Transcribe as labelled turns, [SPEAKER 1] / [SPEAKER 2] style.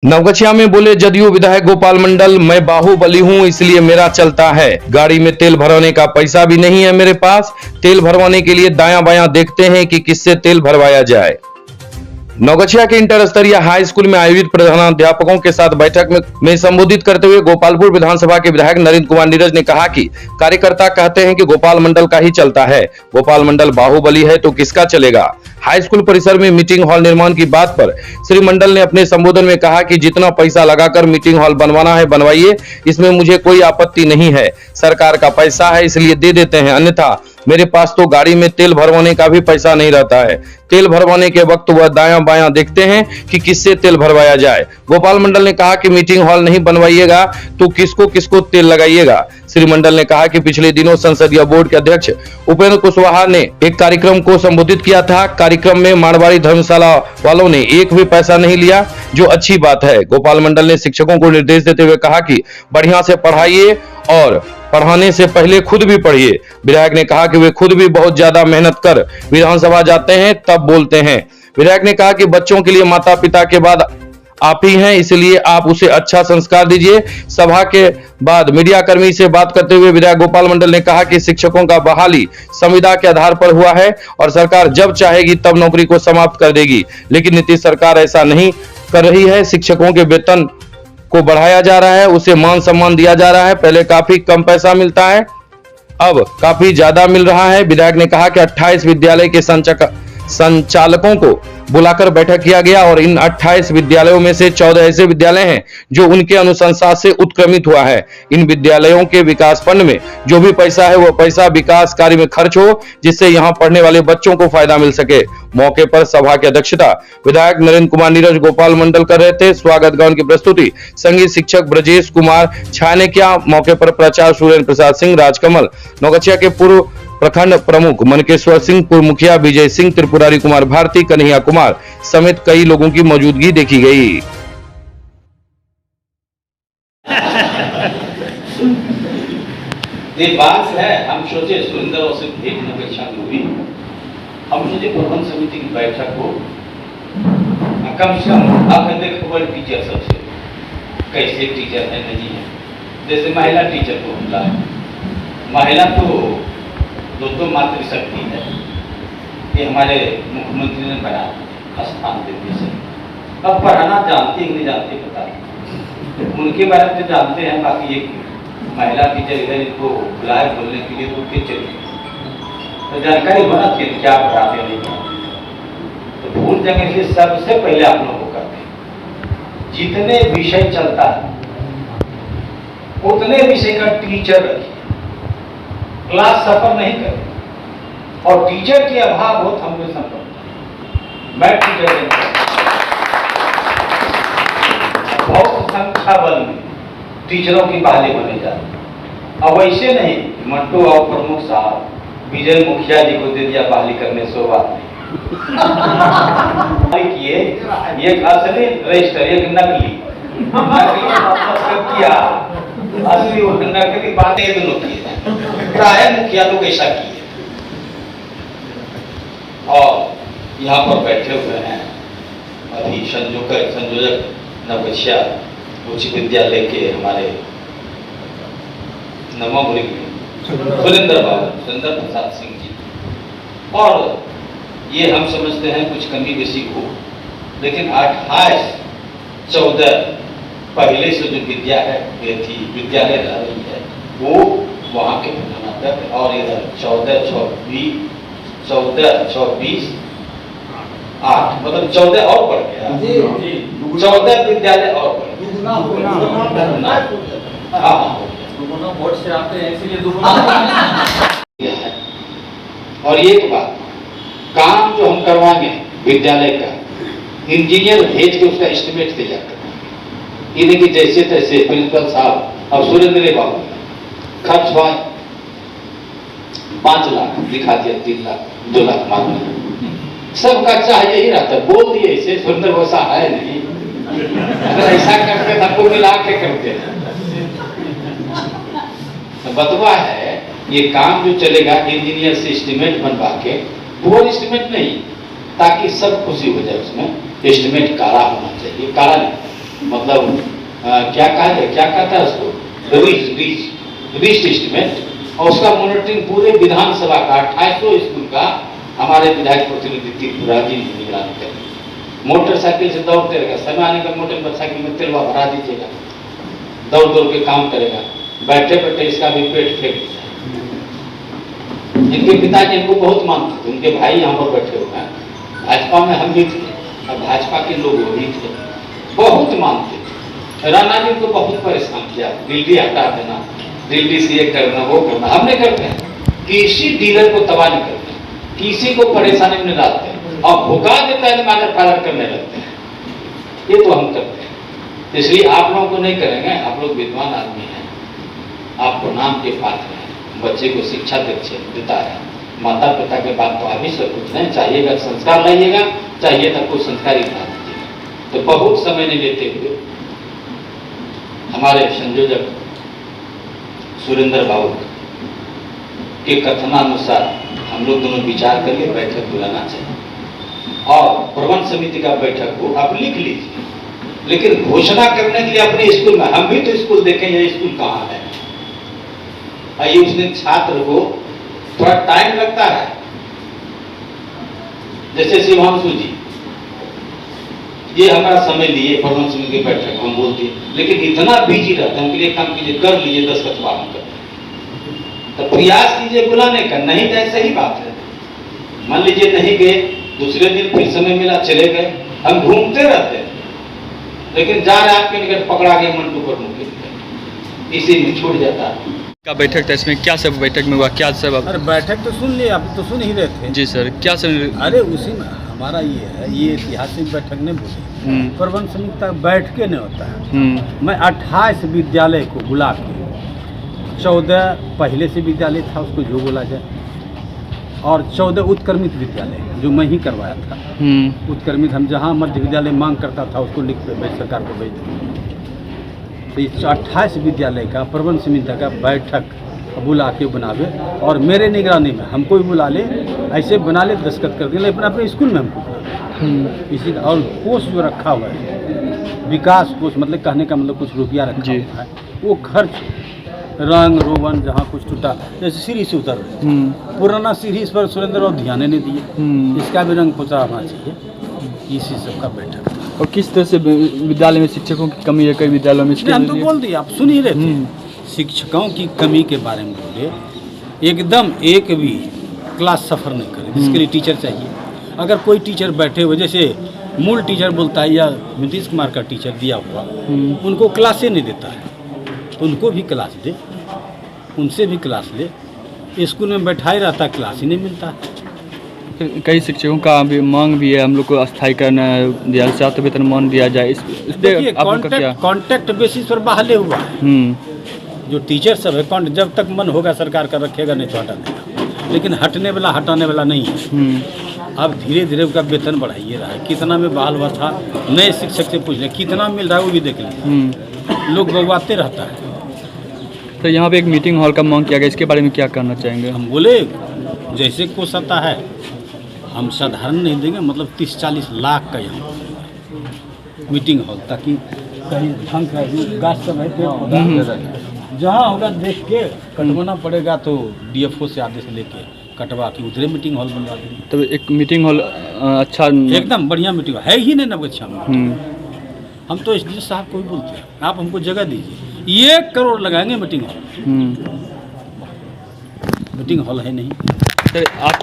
[SPEAKER 1] नवगछिया में बोले जदयू विधायक गोपाल मंडल, मैं बाहुबली हूं इसलिए मेरा चलता है। गाड़ी में तेल भरवाने का पैसा भी नहीं है मेरे पास। तेल भरवाने के लिए दायां बायां देखते हैं कि किससे तेल भरवाया जाए। नवगछिया के इंटर स्तरीय हाई स्कूल में आयोजित प्रधानाध्यापकों के साथ बैठक में संबोधित करते हुए गोपालपुर विधानसभा के विधायक नरेंद्र कुमार नीरज ने कहा कि कार्यकर्ता कहते हैं कि गोपाल मंडल का ही चलता है। गोपाल मंडल बाहुबली है तो किसका चलेगा। हाई स्कूल परिसर में मीटिंग हॉल निर्माण की बात पर श्री मंडल ने अपने संबोधन में कहा कि जितना पैसा लगाकर मीटिंग हॉल बनवाना है बनवाइए, इसमें मुझे कोई आपत्ति नहीं है। सरकार का पैसा है इसलिए दे देते हैं, अन्यथा मेरे पास तो गाड़ी में तेल भरवाने का भी पैसा नहीं रहता है। तेल भरवाने के वक्त वह दायां बायां देखते हैं कि किससे तेल भरवाया जाए। गोपाल मंडल ने कहा कि मीटिंग हॉल नहीं बनवाइएगा तो किसको किसको तेल लगाइएगा। श्री मंडल ने कहा कि पिछले दिनों संसदीय बोर्ड के अध्यक्ष उपेंद्र कुशवाहा ने एक कार्यक्रम को संबोधित किया था। कार्यक्रम में मारवाड़ी धर्मशाला वालों ने एक भी पैसा नहीं लिया, जो अच्छी बात है। गोपाल मंडल ने शिक्षकों को निर्देश देते हुए कहा कि बढ़िया से पढ़ाइए और पढ़ाने से पहले खुद भी पढ़िए। विधायक ने कहा कि वे खुद भी बहुत ज्यादा मेहनत कर विधानसभा जाते हैं तब बोलते हैं। विधायक ने कहा कि बच्चों के लिए माता पिता के बाद आप ही हैं, इसलिए आप उसे अच्छा संस्कार दीजिए। सभा के बाद मीडिया कर्मी से बात करते हुए विधायक गोपाल मंडल ने कहा कि शिक्षकों का बहाली संविदा के आधार पर हुआ है और सरकार जब चाहेगी तब नौकरी को समाप्त कर देगी, लेकिन नीतीश सरकार ऐसा नहीं कर रही है। शिक्षकों के वेतन को बढ़ाया जा रहा है, उसे मान सम्मान दिया जा रहा है। पहले काफी कम पैसा मिलता है, अब काफी ज्यादा मिल रहा है। विधायक ने कहा कि 28 विद्यालय के संचालकों को बुलाकर बैठक किया गया और इन 28 विद्यालयों में से 14 ऐसे विद्यालय हैं जो उनके अनुशंसा से उत्क्रमित हुआ है। इन विद्यालयों के विकास फंड में जो भी पैसा है वह पैसा विकास कार्य में खर्च हो, जिससे यहां पढ़ने वाले बच्चों को फायदा मिल सके। मौके पर सभा की अध्यक्षता विधायक नरेंद्र कुमार नीरज गोपाल मंडल कर रहे थे। स्वागत गान की प्रस्तुति संगीत शिक्षक ब्रजेश कुमार झा ने किया। मौके पर प्राचार्य सुरेंद्र प्रसाद सिंह, राजकमल, नवगछिया के पूर्व प्रखंड प्रमुख मनकेश्वर सिंह, पूर्व मुखिया विजय सिंह, त्रिपुरारी कुमार भारती, कन्हैया कुमार समेत कई लोगों की मौजूदगी देखी गई।
[SPEAKER 2] ये बात है, हम सोचे सुरेंद्र और से भेंट नवगछिया में हुई। हम सोचे प्रबंध समिति की बैठक हो, कम से कम आप खबर टीचर सबसे कैसे टीचर है नहीं है। जैसे महिला टीचर को हमला है, महिला तो दो मातृशक्ति है, ये हमारे मुख्यमंत्री ने बना स्थान देते से। अब पढ़ाना जानते ही नहीं जानते पता नहीं, उनके बारे में तो जानते हैं, बाकी एक महिला टीचर इधर इनको बुलाए बोलने के लिए तो टीचर तो जानकारी होना चाहिए क्या पढ़ाते नहीं पढ़ाते। तो भूल जगह से सबसे पहले आप लोगों को करते हैं, जितने विषय चलता है उतने विषय का टीचर रखिए, क्लास सफर नहीं करे। और टीचर के अभाव हो हम लोग संभव। मैं टीचर बहुत संख्या बल में टीचरों की बहाली होने जा रही। अब वैसे नहीं मंटू और प्रमुख साहब विजय मुखिया जी को दे दिया बहाली करने, सो बात नहीं किए। एक असली रजिस्टर, एक नकली किया, असली और नकली बातें दोनों की प्राय मुखिया लोग ऐसा किए। और यहाँ पर बैठे हुए हैं अभी संयोजक नवगछिया उच्च विद्यालय के हमारे नवोगुरी सुरेंद्र प्रसाद सिंह जी। और ये हम समझते हैं कुछ कमी बेसी हो, लेकिन 28-14 पहले से जो विद्यालय रह रही है वो वहाँ के प्रधानाध्यापक, और इधर 14-24 8 मतलब 14 और बढ़ गया, 14 विद्यालय और बढ़ गया।
[SPEAKER 3] बोर्ड से आते हैं इसलिए
[SPEAKER 2] और एक बात, काम जो हम करवाएंगे विद्यालय का, इंजीनियर भेज के उसका एस्टिमेट तैयार करना। इन्हें कि जैसे तैसे प्रिंसिपल साहब अब सुरेंद्र बाबू खर्च हुआ 5 लाख दिखा दिया, 3 लाख 2 लाख मांग सबका चाहे यही रहता। बोल दिए इसे सुरेंद्र वैसा है नहीं, अगर ऐसा करते सबको मिला के करते तो बतवा है। ये काम जो चलेगा इंजीनियर से एस्टिमेट बनवा के, वो एस्टिमेट नहीं, ताकि सब खुशी हो जाए। उसमें एस्टिमेट काला होना चाहिए, काला नहीं मतलब क्या कहता है उसको, रिस्ट एस्टीमेट, और उसका मॉनिटरिंग पूरे विधानसभा का 2800 स्कूल का हमारे विधायक प्रतिनिधि त्रिपुरा जी निगरानी करेंगे। मोटरसाइकिल से दौड़ते रहेगा, समय आने का मोटरसाइकिल में तेलवा भरा दीजिएगा, दौड़ दौड़ के काम करेगा, बैठे बैठे इसका भी पेट फेंक दिया। इनके पिताजी इनको बहुत मानते थे, उनके भाई यहाँ पर बैठे हुए हैं, भाजपा में हम भी थे और भाजपा के लोग वो भी थे, बहुत मानते थे। राणा जी को बहुत परेशान किया, दिल्ली हटा देना, दिल्ली से ये करना वो करना, हम नहीं करते हैं। किसी डीलर को तबाह नहीं करते, किसी को परेशानी में नहीं डालते, और भुका देता है मैटर पालन करने लगते हैं, ये तो हम करते हैं। इसलिए आप लोगों को नहीं करेंगे, आप लोग विद्वान आदमी हैं, आप प्रणाम के पात्र हैं, बच्चे को शिक्षा देता है, माता पिता के बाद तो आप ही सब कुछ नहीं, चाहिएगा संस्कार लाइएगा, चाहिए तो कुछ संस्कारी बना दीजिएगा। तो बहुत समय नहीं लेते हुए हमारे संयोजक सुरेंद्र बाबू के कथनानुसार हम लोग दोनों विचार करके बैठक बुलाना चाहिए, और प्रबंध समिति का बैठक को आप लिख लीजिए, लेकिन घोषणा करने के लिए अपने स्कूल में, हम भी तो स्कूल देखें ये स्कूल कहाँ है, आइए उस दिन छात्र को थोड़ा टाइम लगता है, जैसे शिवांशु जी ये हमारा समय लिए प्रबंध समिति की बैठक हम बोलते हैं, लेकिन इतना बिजी रहते हैं, उनके लिए काम कीजिए, कर लीजिए 10 कतवा हम कर, तो प्रयास कीजिए बुलाने का, नहीं जाए सही बात है। मान लीजिए नहीं गए, दूसरे दिन फिर समय मिला चले गए, हम घूमते रहते हैं, लेकिन जा रहे आपके निकट पकड़ा गए मंटू पर मुख्य, इसी में छूट जाता है।
[SPEAKER 3] का बैठक था, इसमें क्या सब बैठक में हुआ, क्या सब
[SPEAKER 4] अरे बैठक तो सुन लिए, आप तो सुन ही रहे थे।
[SPEAKER 3] जी सर, क्या सब?
[SPEAKER 4] अरे उसी में हमारा ये है, ये ऐतिहासिक बैठक नहीं बोली, प्रबंध समिति तक बैठ के नहीं होता है। मैं 28 विद्यालय को बुला के, 14 पहले से विद्यालय था उसको जो बोला जाए, और 14 उत्क्रमित विद्यालय जो मैं ही करवाया था। उत्क्रमित हम जहाँ मध्य विद्यालय मांग करता था उसको लिख के भेज सरकार को भेज दिया। तो इस 28 विद्यालय का प्रबंध समिति का बैठक बुला के बनावे, और मेरे निगरानी में हमको भी बुला ले, ऐसे बना ले, दस्तखत कर दे, लेकिन अपने स्कूल में हमको बुला इसी। और कोष जो रखा हुआ है, विकास कोष, मतलब कहने का मतलब कुछ रुपया रखा हुआ है, वो खर्च रंग रोगन जहाँ कुछ टूटा, जैसे सीढ़ी से उतर रहे, पुराना सीढ़ी इस पर सुरेंद्र बाबू ध्यान नहीं दिए, इसका भी रंग पोचा होना चाहिए। इसी सब का बैठक।
[SPEAKER 3] और किस तरह से विद्यालय में शिक्षकों की कमी है, कई विद्यालयों में?
[SPEAKER 4] हम तो बोल दिए, आप सुन ही रहे थे, शिक्षकों की कमी के बारे में बोले, एकदम एक भी क्लास सफ़र नहीं करे, जिसके लिए टीचर चाहिए। अगर कोई टीचर बैठे हुए, जैसे मूल टीचर बोलता है या नीतीश कुमार का टीचर दिया हुआ, उनको क्लासे नहीं देता है, तो उनको भी क्लास दे, उनसे भी क्लास ले। स्कूल में बैठा ही रहता है, क्लास ही नहीं मिलता है।
[SPEAKER 3] कई शिक्षकों का भी मांग भी है, हम लोग को अस्थायी करना दिया, छात्र वेतनमान दिया जाए, इस पे आप लोग का क्या?
[SPEAKER 4] कॉन्ट्रैक्ट बेसिस पर बहाले हुआ है। जो टीचर सब है, जब तक मन होगा सरकार का रखेगा, नहीं तो हटा देगा, लेकिन हटने वाला हटाने वाला नहीं है। अब धीरे धीरे उनका वेतन बढ़ाइए रहा है, कितना में बहाल हुआ था, नए शिक्षक से पूछ लें कितना मिल रहा है, वो भी देख लें, लोग बगवाते रहता है।
[SPEAKER 3] तो यहाँ पे एक मीटिंग हॉल का मांग किया गया, इसके बारे में क्या करना चाहेंगे?
[SPEAKER 4] हम बोले जैसे कोष आता है हम साधारण नहीं देंगे, मतलब 30-40 लाख का यहाँ मीटिंग हॉल, ताकि कहीं ढंग का गाछ सब है, पेड़ पौधा जहाँ होगा देख के कटवाना पड़ेगा, तो डीएफओ से आदेश लेके कटवा के उधरे मीटिंग हॉल बनवा देंगे।
[SPEAKER 3] तो एक मीटिंग हॉल अच्छा,
[SPEAKER 4] एकदम बढ़िया मीटिंग है ही नहीं नवगछिया में। हम तो एसडीओ साहब को भी बोलते हैं, आप हमको जगह दीजिए, 1 करोड़ लगाएंगे मीटिंग हॉल। मीटिंग हॉल है नहीं।
[SPEAKER 3] सर आप